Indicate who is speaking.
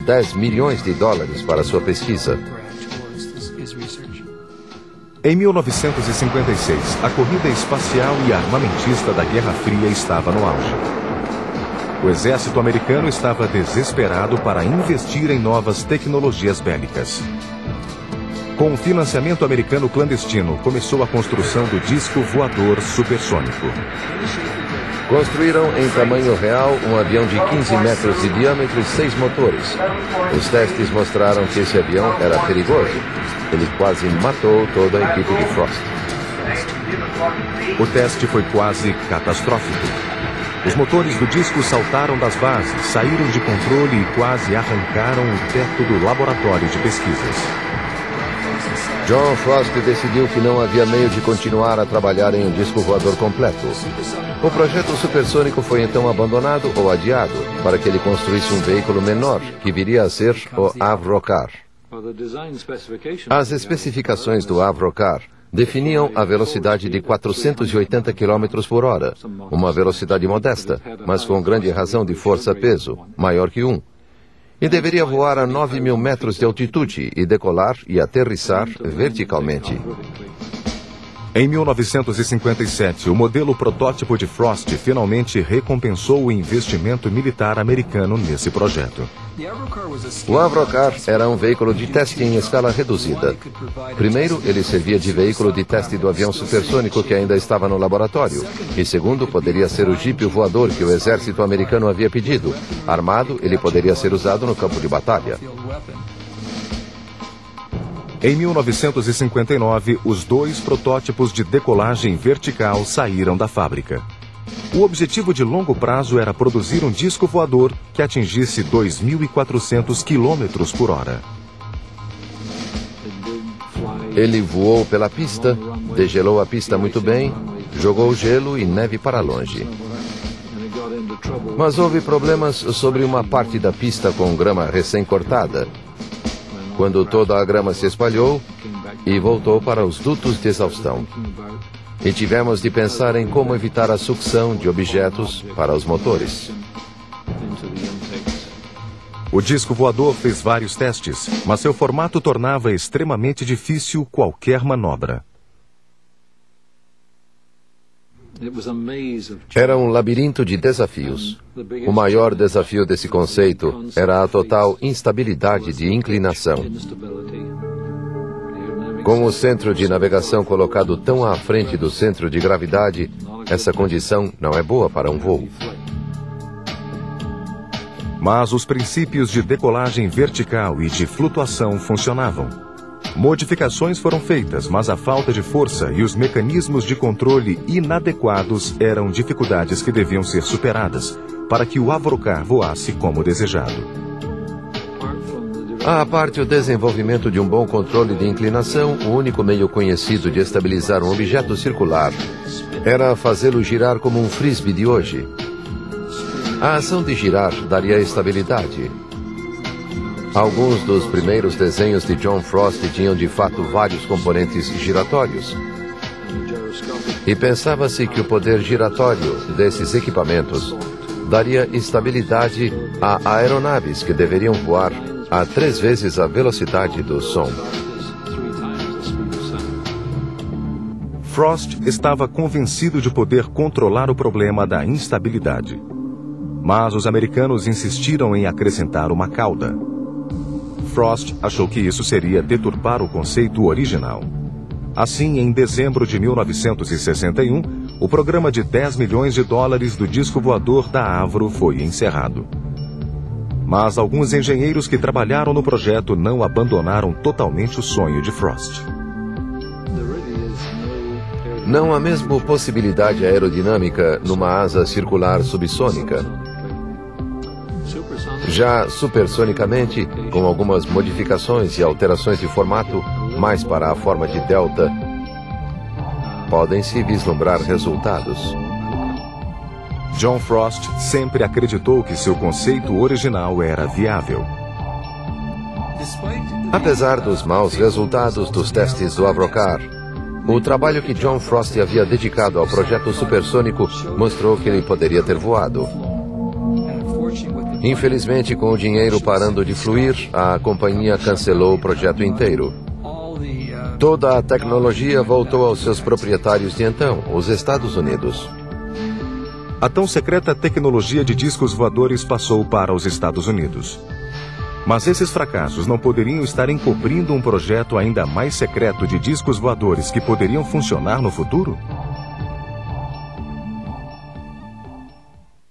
Speaker 1: 10 milhões de dólares para sua pesquisa.
Speaker 2: Em 1956, a corrida espacial e armamentista da Guerra Fria estava no auge. O exército americano estava desesperado para investir em novas tecnologias bélicas. Com o financiamento americano clandestino, começou a construção do disco voador supersônico.
Speaker 1: Construíram em tamanho real um avião de 15 metros de diâmetro e 6 motores. Os testes mostraram que esse avião era perigoso. Ele quase matou toda a equipe de Frost.
Speaker 2: O teste foi quase catastrófico. Os motores do disco saltaram das bases, saíram de controle e quase arrancaram o teto do laboratório de pesquisas.
Speaker 1: John Frost decidiu que não havia meio de continuar a trabalhar em um disco voador completo. O projeto supersônico foi então abandonado ou adiado para que ele construísse um veículo menor, que viria a ser o Avrocar. As especificações do Avrocar definiam a velocidade de 480 km por hora, uma velocidade modesta, mas com grande razão de força-peso, maior que 1. E deveria voar a 9.000 metros de altitude e decolar e aterrissar verticalmente.
Speaker 2: Em 1957, o modelo protótipo de Frost finalmente recompensou o investimento militar americano nesse projeto.
Speaker 1: O Avrocar era um veículo de teste em escala reduzida. Primeiro, ele servia de veículo de teste do avião supersônico que ainda estava no laboratório. E segundo, poderia ser o jipe voador que o exército americano havia pedido. Armado, ele poderia ser usado no campo de batalha.
Speaker 2: Em 1959, os 2 protótipos de decolagem vertical saíram da fábrica. O objetivo de longo prazo era produzir um disco voador que atingisse 2.400 km por hora.
Speaker 1: Ele voou pela pista, degelou a pista muito bem, jogou gelo e neve para longe. Mas houve problemas sobre uma parte da pista com grama recém-cortada, quando toda a grama se espalhou e voltou para os dutos de exaustão. E tivemos de pensar em como evitar a sucção de objetos para os motores.
Speaker 2: O disco voador fez vários testes, mas seu formato tornava extremamente difícil qualquer manobra.
Speaker 1: Era um labirinto de desafios. O maior desafio desse conceito era a total instabilidade de inclinação. Com o centro de navegação colocado tão à frente do centro de gravidade, essa condição não é boa para um voo.
Speaker 2: Mas os princípios de decolagem vertical e de flutuação funcionavam. Modificações foram feitas, mas a falta de força e os mecanismos de controle inadequados eram dificuldades que deviam ser superadas para que o Avrocar voasse como desejado.
Speaker 1: À parte o desenvolvimento de um bom controle de inclinação, o único meio conhecido de estabilizar um objeto circular era fazê-lo girar como um frisbee de hoje. A ação de girar daria estabilidade. Alguns dos primeiros desenhos de John Frost tinham de fato vários componentes giratórios. E pensava-se que o poder giratório desses equipamentos daria estabilidade a aeronaves que deveriam voar a 3 vezes a velocidade do som.
Speaker 2: Frost estava convencido de poder controlar o problema da instabilidade. Mas os americanos insistiram em acrescentar uma cauda. Frost achou que isso seria deturpar o conceito original. Assim, em dezembro de 1961, o programa de 10 milhões de dólares do disco voador da Avro foi encerrado. Mas alguns engenheiros que trabalharam no projeto não abandonaram totalmente o sonho de Frost.
Speaker 1: Não há mesmo possibilidade aerodinâmica numa asa circular subsônica. Já supersonicamente, com algumas modificações e alterações de formato, mais para a forma de delta, podem-se vislumbrar resultados.
Speaker 2: John Frost sempre acreditou que seu conceito original era viável.
Speaker 1: Apesar dos maus resultados dos testes do Avrocar, o trabalho que John Frost havia dedicado ao projeto supersônico mostrou que ele poderia ter voado. Infelizmente, com o dinheiro parando de fluir, a companhia cancelou o projeto inteiro. Toda a tecnologia voltou aos seus proprietários de então, os Estados Unidos.
Speaker 2: A tão secreta tecnologia de discos voadores passou para os Estados Unidos. Mas esses fracassos não poderiam estar encobrindo um projeto ainda mais secreto de discos voadores que poderiam funcionar no futuro?